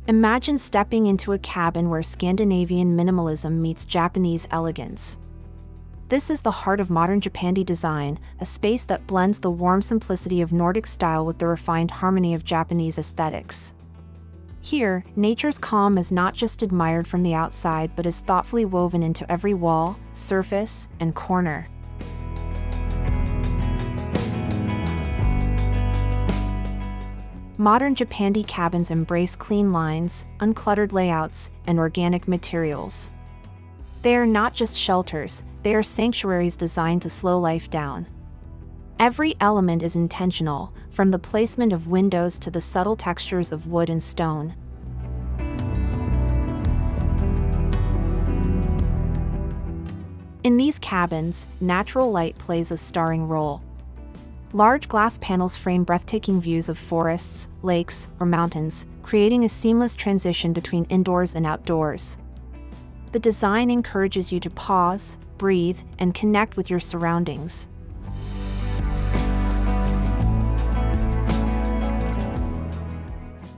Imagine stepping into a cabin where Scandinavian minimalism meets Japanese elegance. This is the heart of modern Japandi design, a space that blends the warm simplicity of Nordic style with the refined harmony of Japanese aesthetics. Here, nature's calm is not just admired from the outside but is thoughtfully woven into every wall, surface, and corner. Modern Japandi cabins embrace clean lines, uncluttered layouts, and organic materials. They are not just shelters, they are sanctuaries designed to slow life down. Every element is intentional, from the placement of windows to the subtle textures of wood and stone. In these cabins, natural light plays a starring role. Large glass panels frame breathtaking views of forests, lakes, or mountains, creating a seamless transition between indoors and outdoors. The design encourages you to pause, breathe, and connect with your surroundings.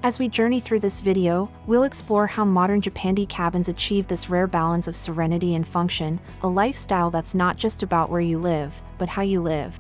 As we journey through this video, we'll explore how modern Japandi cabins achieve this rare balance of serenity and function, a lifestyle that's not just about where you live, but how you live.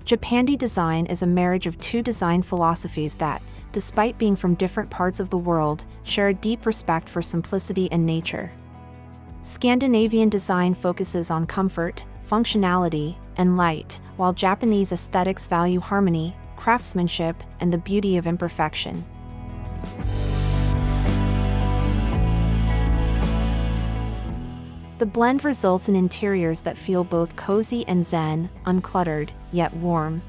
Japandi design is a marriage of two design philosophies that, despite being from different parts of the world, share a deep respect for simplicity and nature. Scandinavian design focuses on comfort, functionality, and light, while Japanese aesthetics value harmony, craftsmanship, and the beauty of imperfection. The blend results in interiors that feel both cozy and zen, uncluttered, yet warm.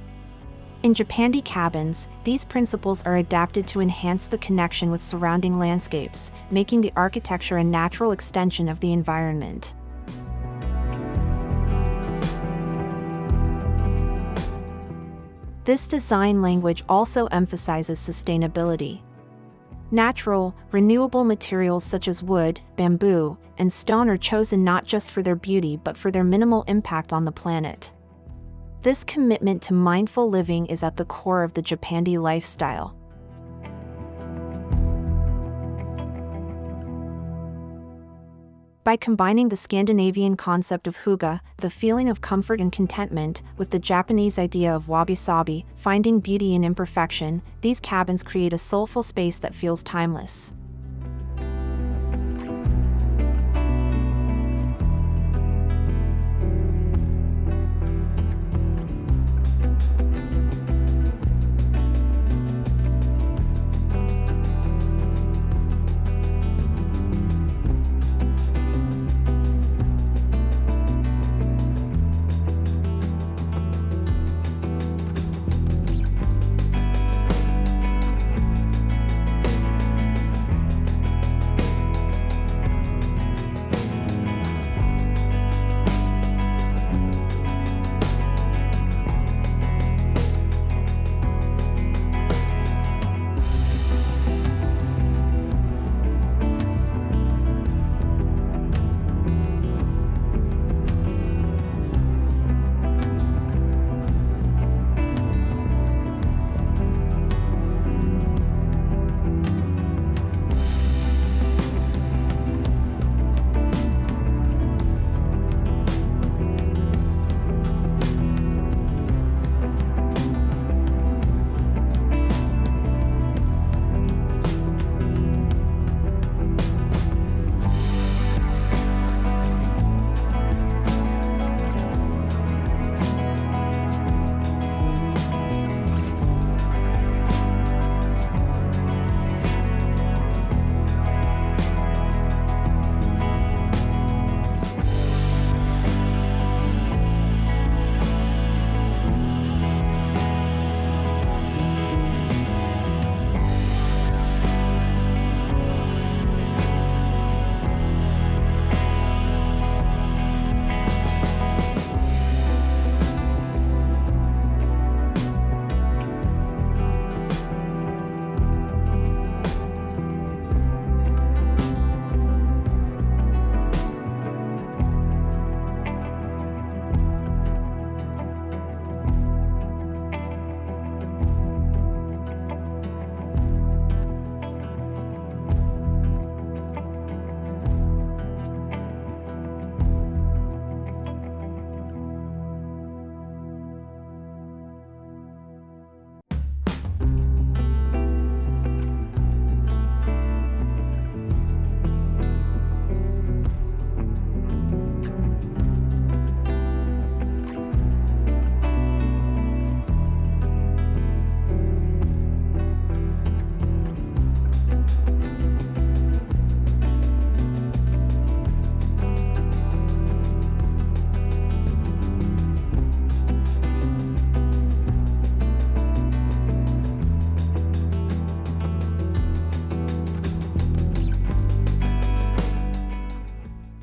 In Japandi cabins, these principles are adapted to enhance the connection with surrounding landscapes, making the architecture a natural extension of the environment. This design language also emphasizes sustainability. Natural, renewable materials such as wood, bamboo, and stone are chosen not just for their beauty but for their minimal impact on the planet. This commitment to mindful living is at the core of the Japandi lifestyle. By combining the Scandinavian concept of hygge, the feeling of comfort and contentment, with the Japanese idea of wabi-sabi, finding beauty in imperfection, these cabins create a soulful space that feels timeless.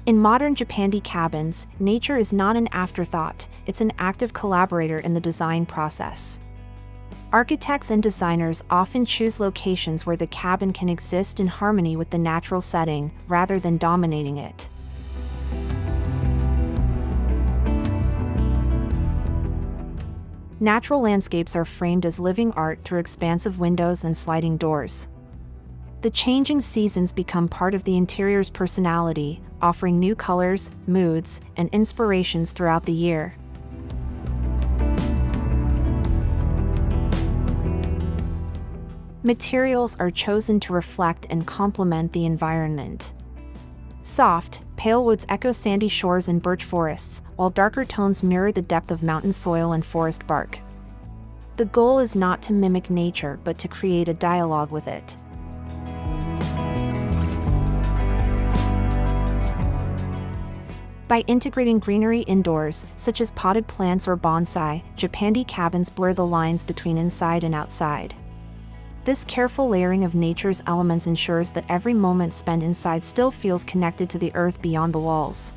In modern Japandi cabins, nature is not an afterthought, it's an active collaborator in the design process. Architects and designers often choose locations where the cabin can exist in harmony with the natural setting, rather than dominating it. Natural landscapes are framed as living art through expansive windows and sliding doors. The changing seasons become part of the interior's personality, offering new colors, moods, and inspirations throughout the year. Materials are chosen to reflect and complement the environment. Soft, pale woods echo sandy shores and birch forests, while darker tones mirror the depth of mountain soil and forest bark. The goal is not to mimic nature but to create a dialogue with it. By integrating greenery indoors, such as potted plants or bonsai, Japandi cabins blur the lines between inside and outside. This careful layering of nature's elements ensures that every moment spent inside still feels connected to the earth beyond the walls.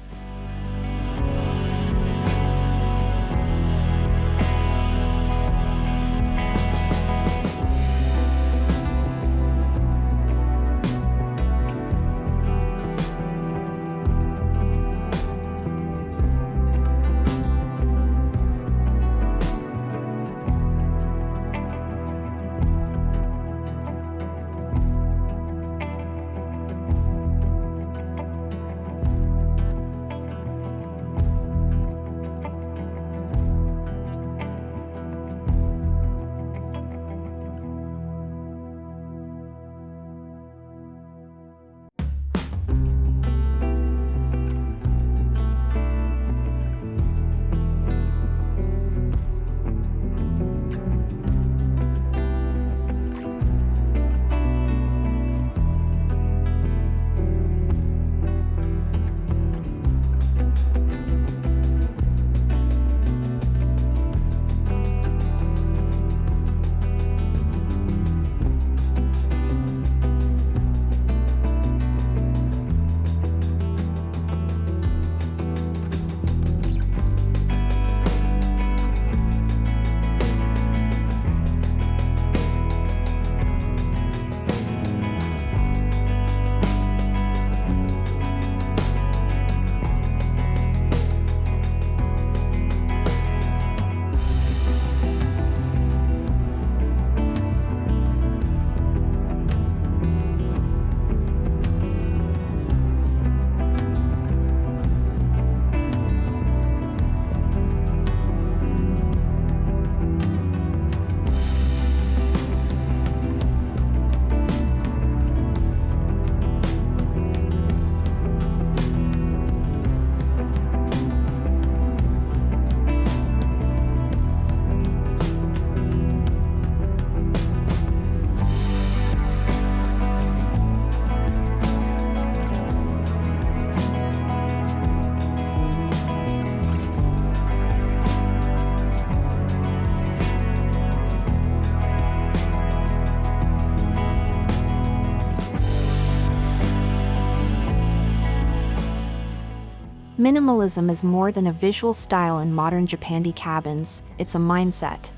Minimalism is more than a visual style in modern Japandi cabins, it's a mindset.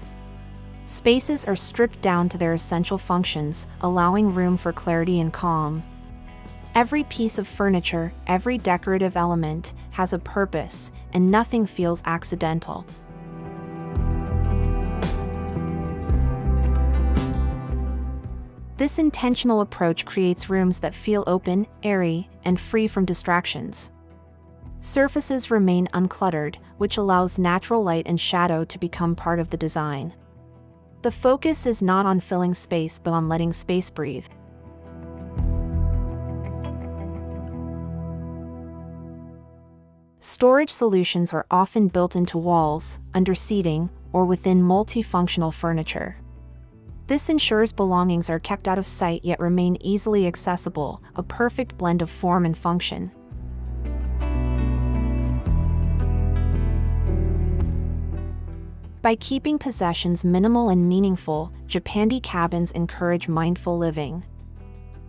Spaces are stripped down to their essential functions, allowing room for clarity and calm. Every piece of furniture, every decorative element, has a purpose, and nothing feels accidental. This intentional approach creates rooms that feel open, airy, and free from distractions. Surfaces remain uncluttered, which allows natural light and shadow to become part of the design. The focus is not on filling space but on letting space breathe. Storage solutions are often built into walls, under seating, or within multifunctional furniture. This ensures belongings are kept out of sight yet remain easily accessible, a perfect blend of form and function. By keeping possessions minimal and meaningful, Japandi cabins encourage mindful living.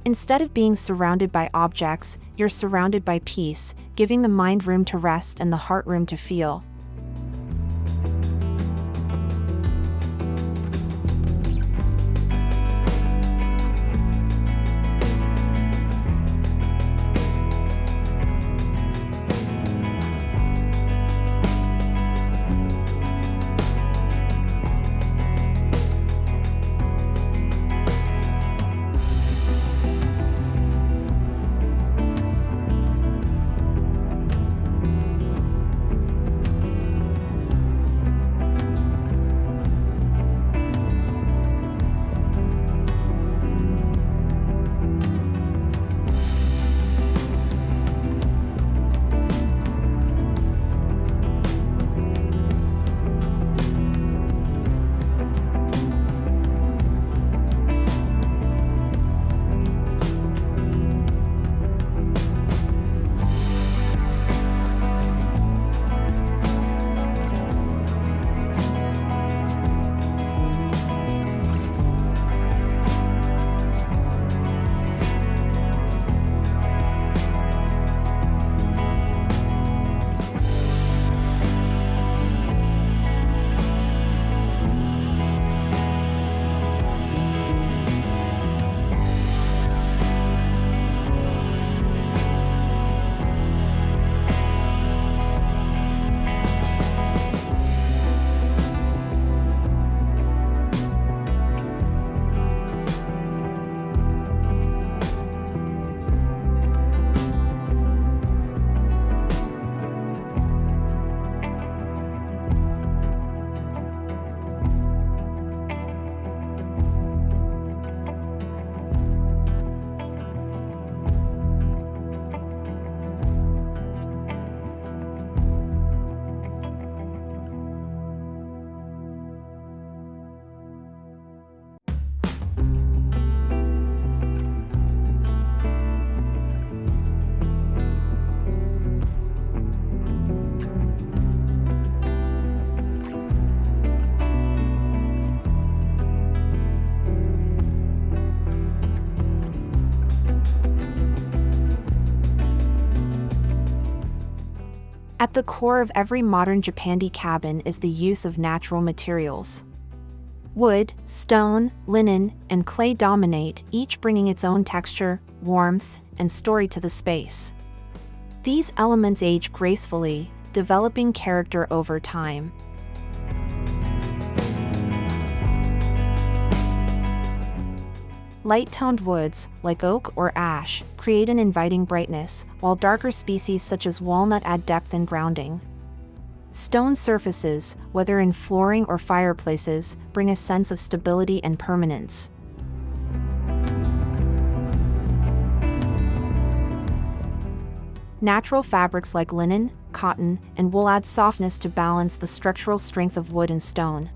Instead of being surrounded by objects, you're surrounded by peace, giving the mind room to rest and the heart room to feel. At the core of every modern Japandi cabin is the use of natural materials. Wood, stone, linen, and clay dominate, each bringing its own texture, warmth, and story to the space. These elements age gracefully, developing character over time. Light-toned woods, like oak or ash, create an inviting brightness, while darker species such as walnut add depth and grounding. Stone surfaces, whether in flooring or fireplaces, bring a sense of stability and permanence. Natural fabrics like linen, cotton, and wool add softness to balance the structural strength of wood and stone.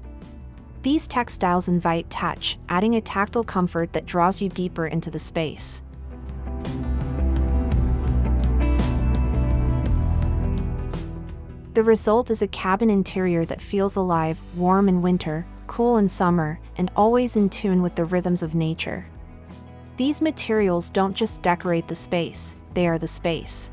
These textiles invite touch, adding a tactile comfort that draws you deeper into the space. The result is a cabin interior that feels alive, warm in winter, cool in summer, and always in tune with the rhythms of nature. These materials don't just decorate the space, they are the space.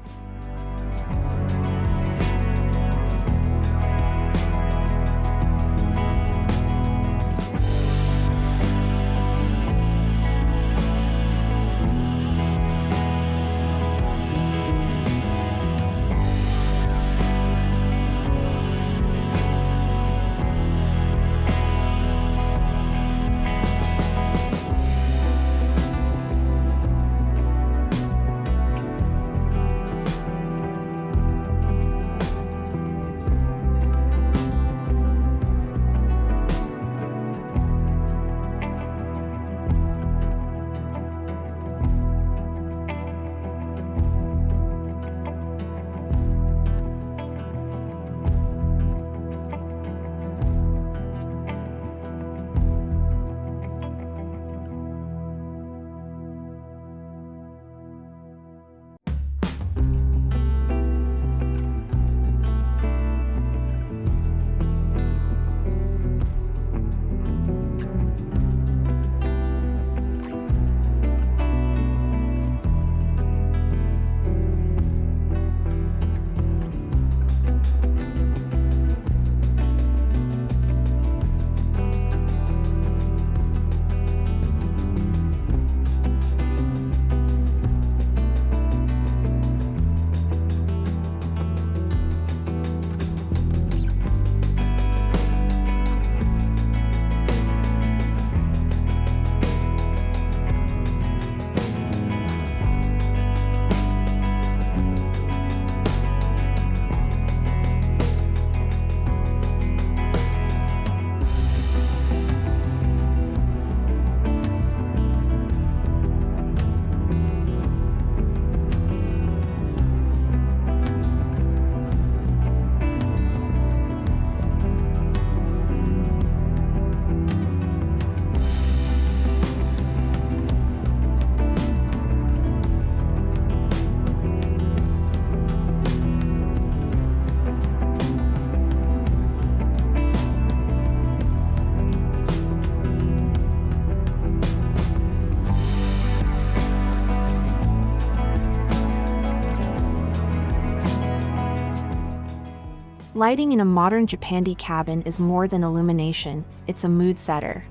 Lighting in a modern Japandi cabin is more than illumination, it's a mood setter.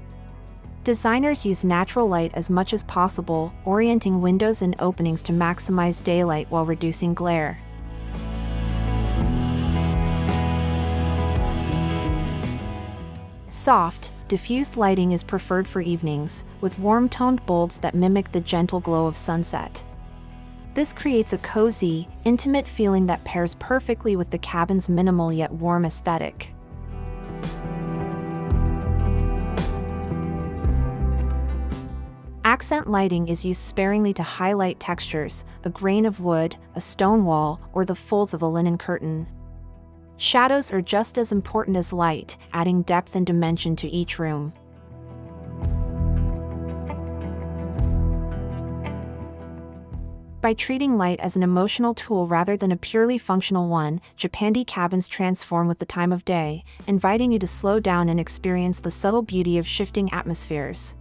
Designers use natural light as much as possible, orienting windows and openings to maximize daylight while reducing glare. Soft, diffused lighting is preferred for evenings, with warm-toned bulbs that mimic the gentle glow of sunset. This creates a cozy, intimate feeling that pairs perfectly with the cabin's minimal yet warm aesthetic. Accent lighting is used sparingly to highlight textures, a grain of wood, a stone wall, or the folds of a linen curtain. Shadows are just as important as light, adding depth and dimension to each room. By treating light as an emotional tool rather than a purely functional one, Japandi cabins transform with the time of day, inviting you to slow down and experience the subtle beauty of shifting atmospheres.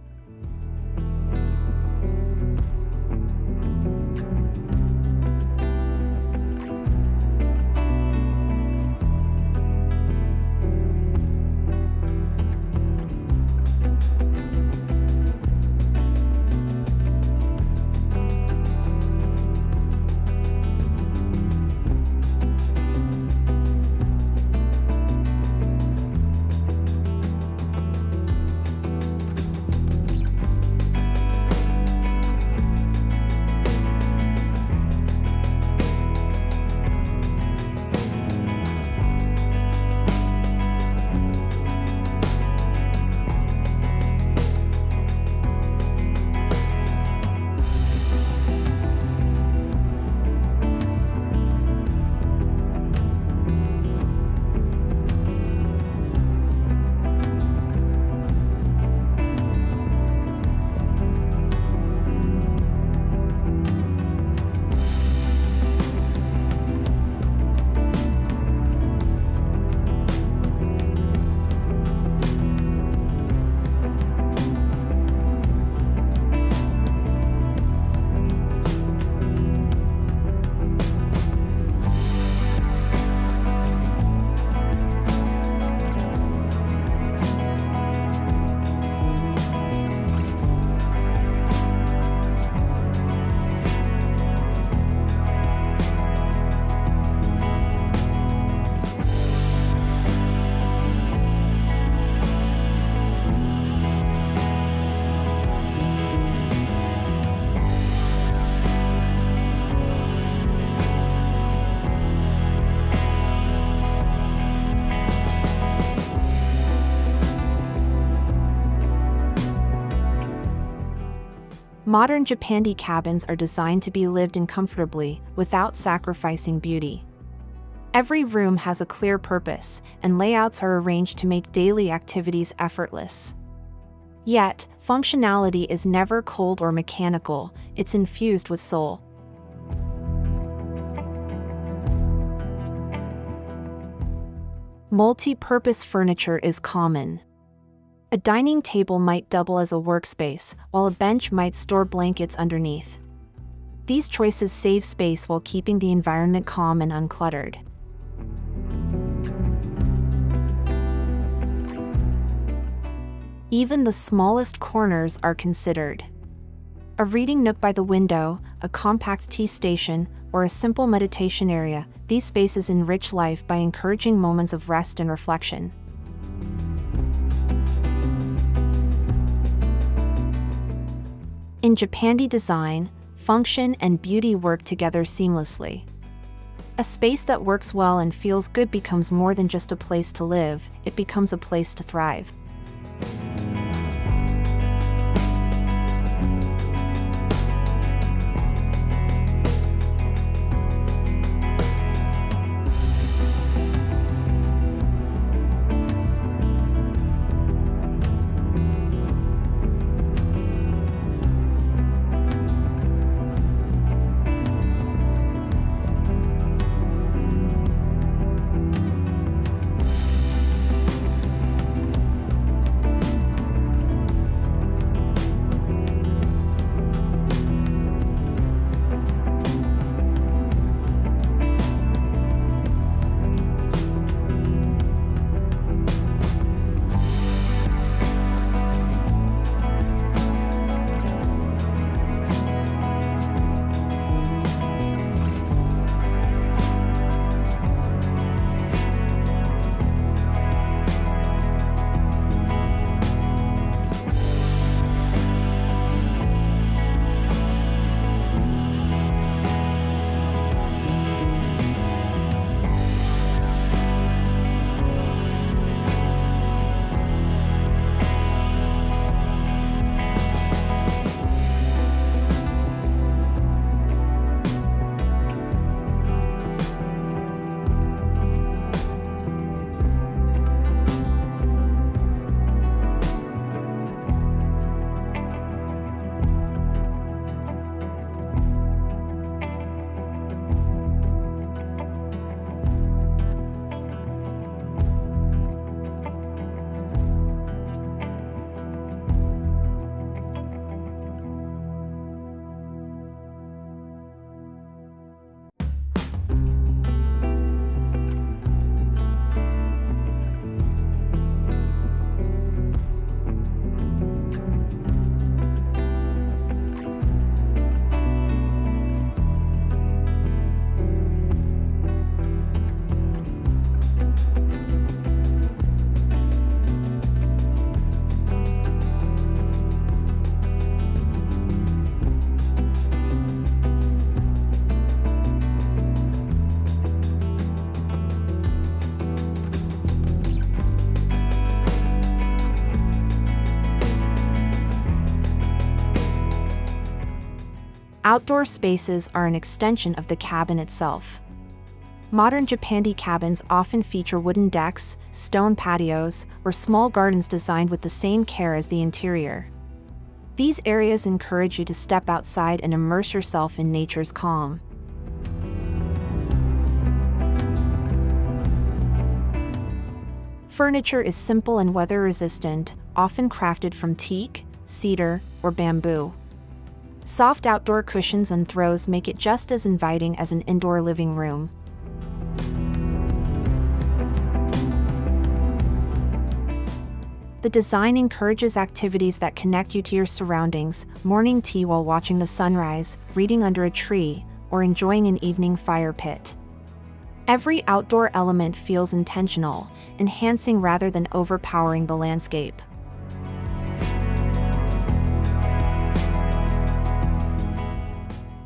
Modern Japandi cabins are designed to be lived in comfortably, without sacrificing beauty. Every room has a clear purpose, and layouts are arranged to make daily activities effortless. Yet, functionality is never cold or mechanical, it's infused with soul. Multi-purpose furniture is common. A dining table might double as a workspace, while a bench might store blankets underneath. These choices save space while keeping the environment calm and uncluttered. Even the smallest corners are considered. A reading nook by the window, a compact tea station, or a simple meditation area, these spaces enrich life by encouraging moments of rest and reflection. In Japandi design, function and beauty work together seamlessly. A space that works well and feels good becomes more than just a place to live, it becomes a place to thrive. Outdoor spaces are an extension of the cabin itself. Modern Japandi cabins often feature wooden decks, stone patios, or small gardens designed with the same care as the interior. These areas encourage you to step outside and immerse yourself in nature's calm. Furniture is simple and weather-resistant, often crafted from teak, cedar, or bamboo. Soft outdoor cushions and throws make it just as inviting as an indoor living room. The design encourages activities that connect you to your surroundings: morning tea while watching the sunrise, reading under a tree, or enjoying an evening fire pit. Every outdoor element feels intentional, enhancing rather than overpowering the landscape.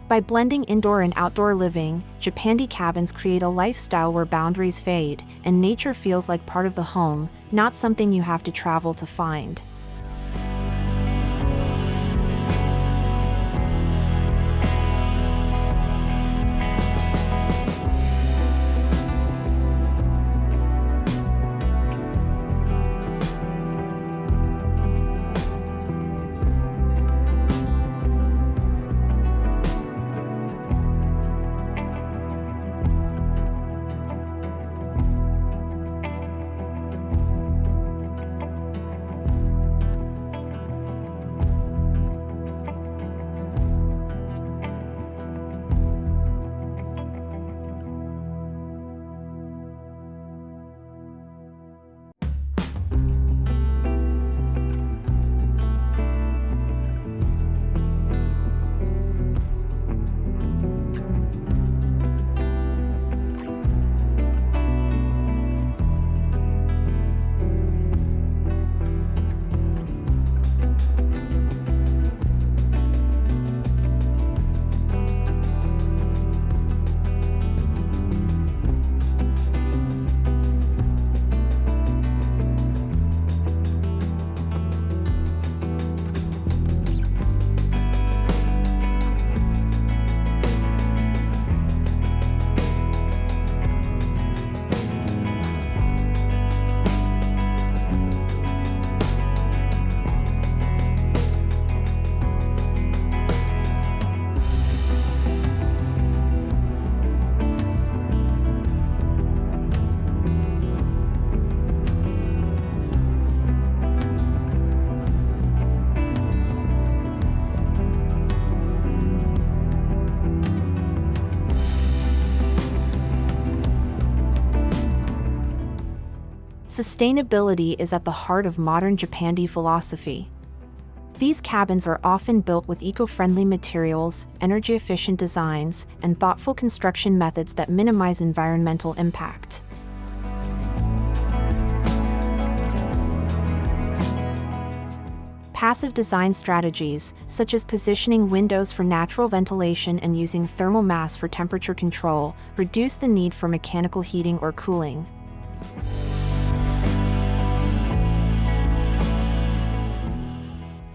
By blending indoor and outdoor living, Japandi cabins create a lifestyle where boundaries fade, and nature feels like part of the home, not something you have to travel to find. Sustainability is at the heart of modern Japandi philosophy. These cabins are often built with eco-friendly materials, energy-efficient designs, and thoughtful construction methods that minimize environmental impact. Passive design strategies, such as positioning windows for natural ventilation and using thermal mass for temperature control, reduce the need for mechanical heating or cooling.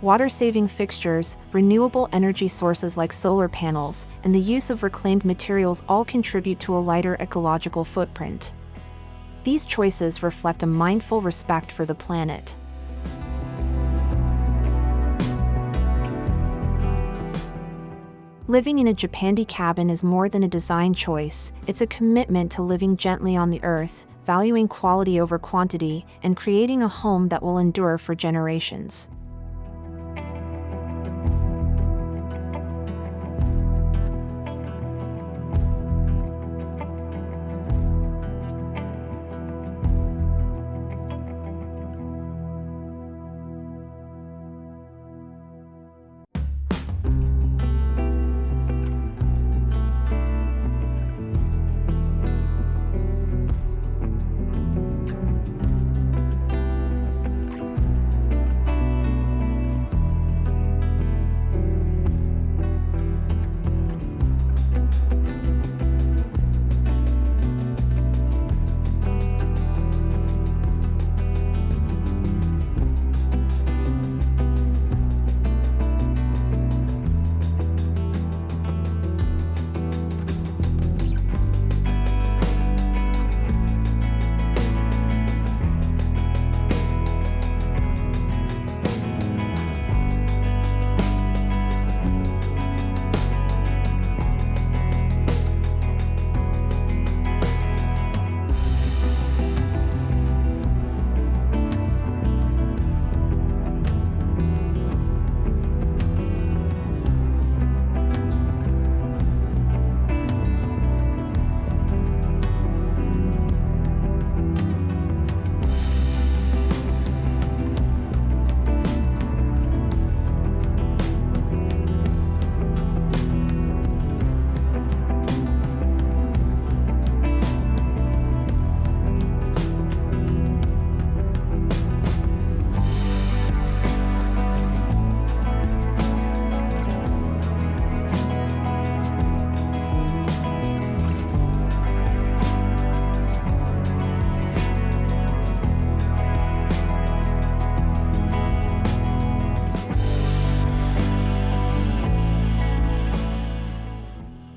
Water-saving fixtures, renewable energy sources like solar panels, and the use of reclaimed materials all contribute to a lighter ecological footprint. These choices reflect a mindful respect for the planet. Living in a Japandi cabin is more than a design choice, it's a commitment to living gently on the earth, valuing quality over quantity, and creating a home that will endure for generations.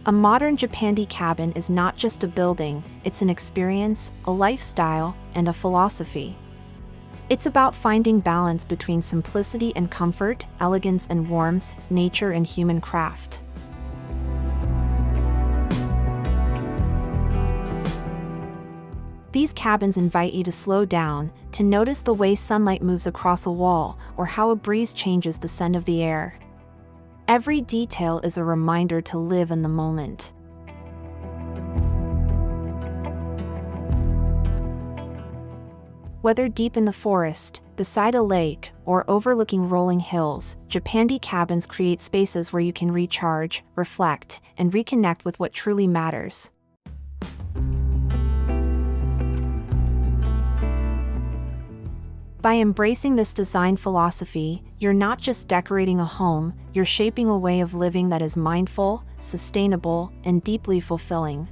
A modern Japandi cabin is not just a building, it's an experience, a lifestyle, and a philosophy. It's about finding balance between simplicity and comfort, elegance and warmth, nature and human craft. These cabins invite you to slow down, to notice the way sunlight moves across a wall, or how a breeze changes the scent of the air. Every detail is a reminder to live in the moment. Whether deep in the forest, beside a lake, or overlooking rolling hills, Japandi cabins create spaces where you can recharge, reflect, and reconnect with what truly matters. By embracing this design philosophy, you're not just decorating a home, you're shaping a way of living that is mindful, sustainable, and deeply fulfilling.